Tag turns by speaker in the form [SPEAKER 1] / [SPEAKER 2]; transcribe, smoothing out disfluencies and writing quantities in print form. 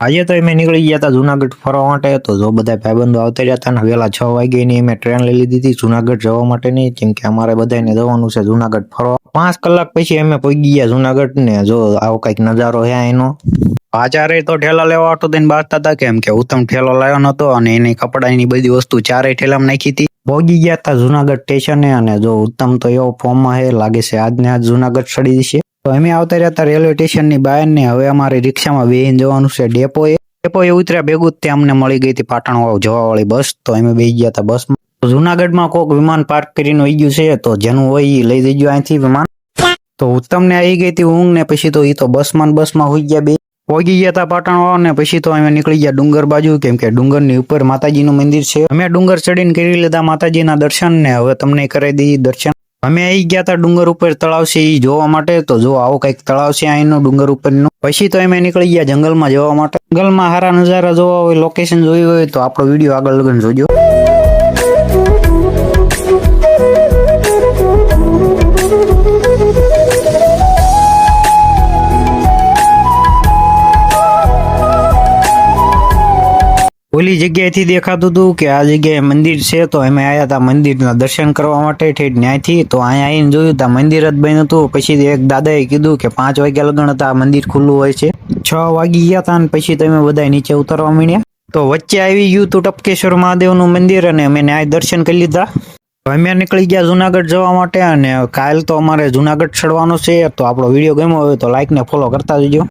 [SPEAKER 1] આજે તો અમે નીકળી ગયા હતા જુનાગઢ ફરવા માટે. તો જો બધા ભાઈબંધો આવતા રહ્યા હતા ને વહેલા 6 વાગ્યાની અમે ટ્રેન લઈ લીધી હતી જુનાગઢ જવા માટેની, કેમ કે અમારે બધાને જવાનું છે જુનાગઢ ફરવા. 5 કલાક પછી અમે પહોંચી ગયા જુનાગઢ ને જો આવો કઈક નજારો છે એનો. આચારે તો ઠેલા લેવા ઓટો દઈને બાજતા હતા, કેમ કે ઉત્તમ ઠેલો લાવ્યો નતો અને એની કપડાની બધી વસ્તુ ચારેય ઠેલામાં નાખી હતી. પહોંચી ગયા હતા જુનાગઢ સ્ટેશને અને જો ઉત્તમ તો એવો ફોર્મમાં છે, લાગે છે આજને આજ જુનાગઢ ચડી જશે. તો અમે આવતા રહ્યા હતા રેલવે સ્ટેશન ની બહાર ને હવે અમારી રિક્ષામાં બેહીને જવાનું છે ડેપોએ. ડેપોએ ઉતર્યા ભેગું જ ત્યાં અમને મળી ગઈ હતી પાટણ જવા વાળી બસ. તો અમે બેસી ગયા હતા બસમાં. જુનાગઢમાં કોઈક વિમાન પાર્ક કરીને વહી ગયું છે, તો જેનું હોય એ લઈ જજો અહીંથી વિમાન. તો ઉત્તમ ને આવી ગઈ હતી ઊંઘ ને પછી તો એ તો બસમાં હોઈ ગયા બે. પહોંચી ગયા હતા પાટણ ને પછી તો અમે નીકળી ગયા ડુંગર બાજુ, કેમ કે ડુંગરની ઉપર માતાજીનું મંદિર છે. અમે ડુંગર ચડીને કરી લીધા માતાજીના દર્શન ને હવે તમને કરાવી દઈએ દર્શન. અમે આવી ગયા હતા ડુંગર ઉપર તળાવ છે એ જોવા માટે. તો જો આવો કઈક તળાવ છે અહીંનો ડુંગર ઉપરનો. પછી તો અમે નીકળી ગયા જંગલમાં જવા માટે. જંગલમાં સારા નજારા જોવા હોય, લોકેશન જોઈ હોય તો આપણો વિડીયો આગળ લગન જોજો. ઓલી જગ્યાએથી દેખાતું હતું કે આ જગ્યાએ મંદિર છે, તો અમે આવ્યા હતા મંદિરના દર્શન કરવા માટે ઠેઠ ન્યાયથી. તો અહીંયા આવીને જોયું ત્યાં મંદિર જ બન્યું હતું. પછી એક દાદાએ કીધું કે 5 વાગ્યા લગન હતા આ મંદિર ખુલ્લું હોય છે. 6 વાગી ગયા હતા અને પછી તમે બધા નીચે ઉતરવા માંડ્યા. તો વચ્ચે આવી ગયું હતું ટપકેશ્વર મહાદેવનું મંદિર અને અમે ન્યાય દર્શન કરી લીધા. અમે નીકળી ગયા જુનાગઢ જવા માટે અને કાલ તો અમારે જુનાગઢ ચડવાનો છે. તો આપણો વિડીયો ગમ્યો હોય તો લાઈક ને ફોલો કરતા જજો.